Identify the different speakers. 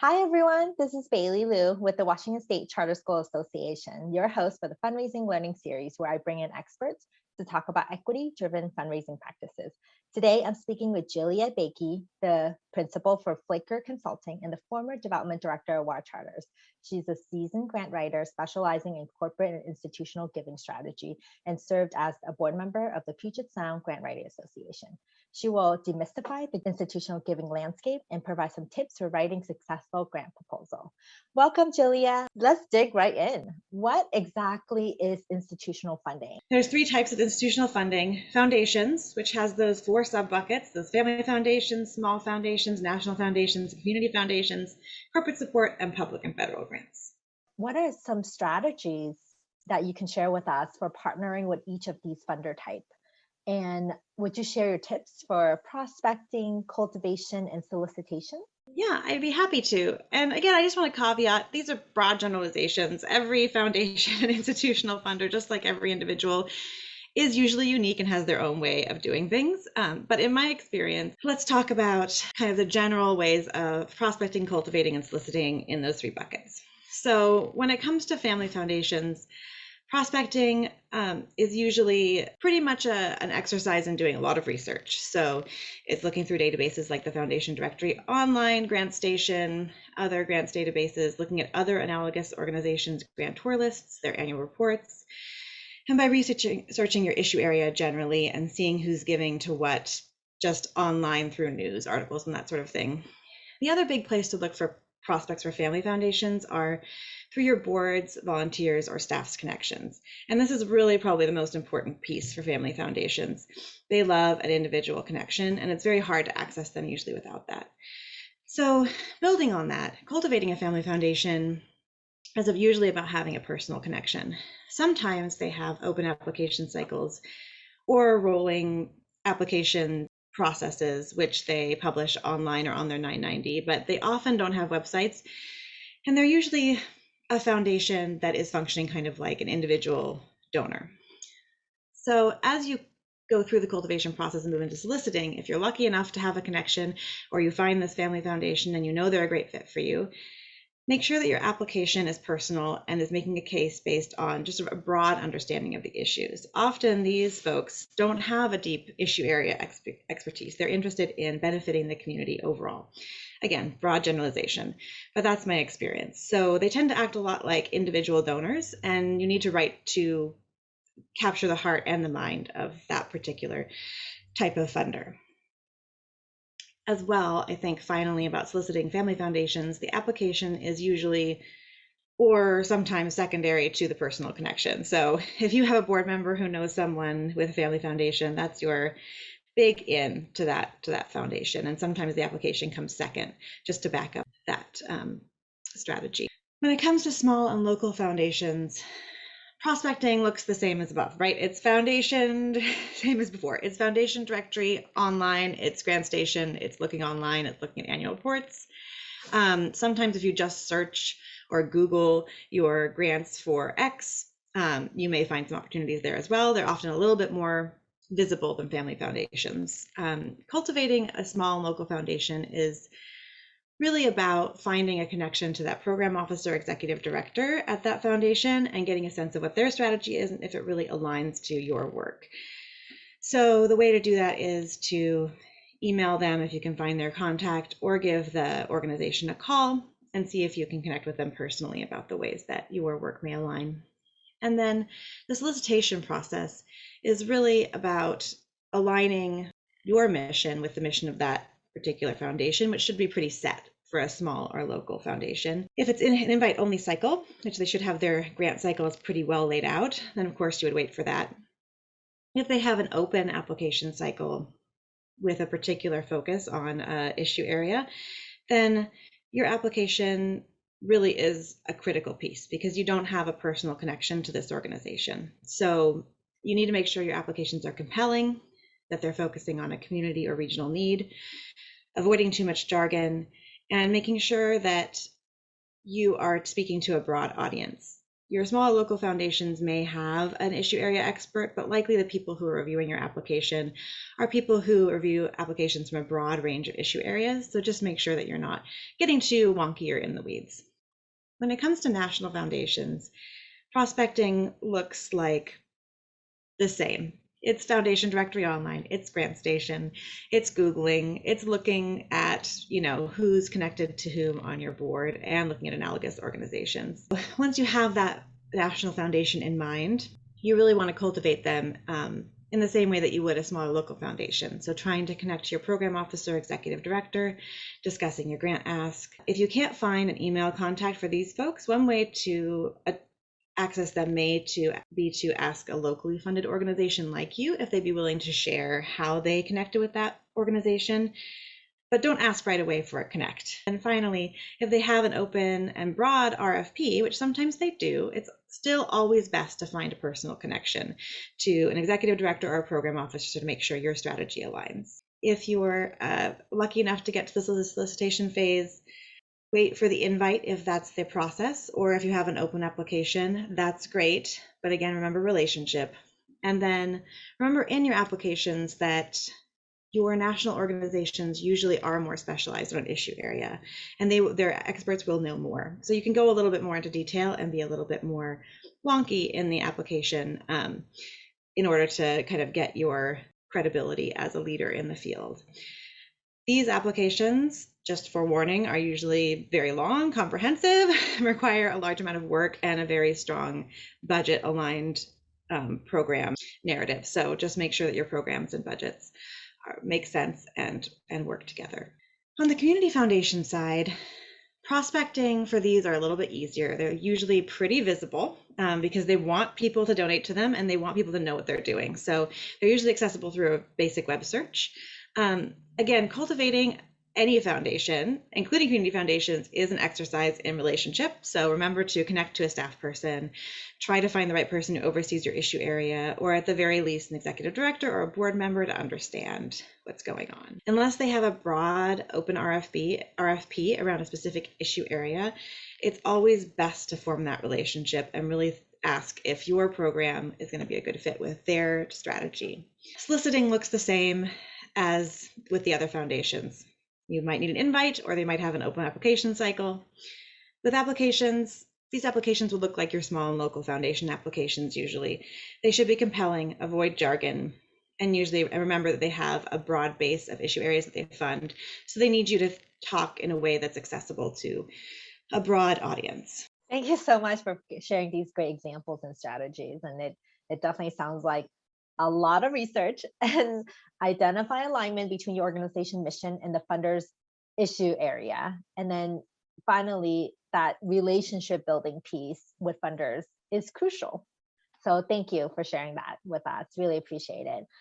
Speaker 1: Hi, everyone. This is Bailey Liu with the Washington State Charter School Association, your host for the Fundraising Learning Series, where I bring in experts to talk about equity-driven fundraising practices. Today, I'm speaking with Gillia Bakie, the principal for Flaker Consulting and the former development director of WA Charters. She's a seasoned grant writer specializing in corporate and institutional giving strategy and served as a board member of the Puget Sound Grant Writing Association. She will demystify the institutional giving landscape and provide some tips for writing successful grant proposal. Welcome, Gillia. Let's dig right in. What exactly is institutional funding?
Speaker 2: There's three types of institutional funding. Foundations, which has those four sub-buckets, those family foundations, small foundations, national foundations, community foundations, corporate support, and public and federal grants.
Speaker 1: What are some strategies that you can share with us for partnering with each of these funder types? And would you share your tips for prospecting, cultivation, and solicitation?
Speaker 2: Yeah, I'd be happy to. And again, I just want to caveat, these are broad generalizations. Every foundation and institutional funder, just like every individual, is usually unique and has their own way of doing things. But in my experience, let's talk about kind of the general ways of prospecting, cultivating, and soliciting in those three buckets. So when it comes to family foundations, prospecting is usually pretty much an exercise in doing a lot of research. So it's looking through databases like the Foundation Directory Online, GrantStation, other grants databases, looking at other analogous organizations' grantor lists, their annual reports, and by researching your issue area generally and seeing who's giving to what just online through news articles and that sort of thing. The other big place to look for prospects for family foundations are through your boards, volunteers, or staff's connections. And this is really probably the most important piece for family foundations. They love an individual connection, and it's very hard to access them usually without that. So building on that, cultivating a family foundation is usually about having a personal connection. Sometimes they have open application cycles or rolling application processes, which they publish online or on their 990, but they often don't have websites. And they're usually a foundation that is functioning kind of like an individual donor. So as you go through the cultivation process and move into soliciting, if you're lucky enough to have a connection or you find this family foundation and you know they're a great fit for you, make sure that your application is personal and is making a case based on just a broad understanding of the issues. Often these folks don't have a deep issue area expertise. They're interested in benefiting the community overall. Again, broad generalization, but that's my experience. So they tend to act a lot like individual donors, and you need to write to capture the heart and the mind of that particular type of funder. As well, I think finally about soliciting family foundations, the application is usually or sometimes secondary to the personal connection. So if you have a board member who knows someone with a family foundation, that's your big in to that foundation. And sometimes the application comes second just to back up that strategy. When it comes to small and local foundations, prospecting looks the same as above, right? It's foundation, same as before. It's Foundation Directory online, it's GrantStation, it's looking online, it's looking at annual reports. Sometimes if you just search or Google your grants for X, you may find some opportunities there as well. They're often a little bit more visible than family foundations. Cultivating a small local foundation is really about finding a connection to that program officer, executive director at that foundation and getting a sense of what their strategy is and if it really aligns to your work. So the way to do that is to email them if you can find their contact, or give the organization a call and see if you can connect with them personally about the ways that your work may align. And then the solicitation process is really about aligning your mission with the mission of that particular foundation, which should be pretty set for a small or local foundation. If it's in an invite-only cycle, which they should have their grant cycles pretty well laid out, then of course you would wait for that. If they have an open application cycle with a particular focus on an issue area, then your application really is a critical piece because you don't have a personal connection to this organization. So you need to make sure your applications are compelling, that they're focusing on a community or regional need, avoiding too much jargon, and making sure that you are speaking to a broad audience. Your small local foundations may have an issue area expert, but likely the people who are reviewing your application are people who review applications from a broad range of issue areas. So just make sure that you're not getting too wonky or in the weeds. When it comes to national foundations, prospecting looks like the same. It's Foundation Directory Online, it's GrantStation, it's Googling, it's looking at, who's connected to whom on your board and looking at analogous organizations. Once you have that national foundation in mind, you really want to cultivate them in the same way that you would a smaller local foundation. So trying to connect to your program officer, executive director, discussing your grant ask. If you can't find an email contact for these folks, one way to access them may be to ask a locally funded organization like you if they'd be willing to share how they connected with that organization, but don't ask right away for a connect. And finally, if they have an open and broad RFP, which sometimes they do, it's still always best to find a personal connection to an executive director or a program officer to make sure your strategy aligns. If you're lucky enough to get to the solicitation phase, wait for the invite if that's the process, or if you have an open application, that's great. But again, remember relationship. And then remember in your applications that your national organizations usually are more specialized on an issue area, and their experts will know more. So you can go a little bit more into detail and be a little bit more wonky in the application in order to kind of get your credibility as a leader in the field. These applications, just for warning, are usually very long, comprehensive, require a large amount of work and a very strong budget aligned program narrative. So just make sure that your programs and budgets make sense and work together. On the community foundation side, prospecting for these are a little bit easier. They're usually pretty visible because they want people to donate to them and they want people to know what they're doing. So they're usually accessible through a basic web search. Again, cultivating any foundation, including community foundations, is an exercise in relationship. So remember to connect to a staff person, try to find the right person who oversees your issue area, or at the very least, an executive director or a board member to understand what's going on. Unless they have a broad open RFP around a specific issue area, it's always best to form that relationship and really ask if your program is going to be a good fit with their strategy. Soliciting looks the same as with the other foundations. You might need an invite, or they might have an open application cycle. With applications, these applications will look like your small and local foundation applications usually. They should be compelling, avoid jargon, and remember that they have a broad base of issue areas that they fund. So they need you to talk in a way that's accessible to a broad audience.
Speaker 1: Thank you so much for sharing these great examples and strategies. And it definitely sounds like a lot of research and identify alignment between your organization mission and the funder's issue area. And then finally, that relationship building piece with funders is crucial. So thank you for sharing that with us. Really appreciate it.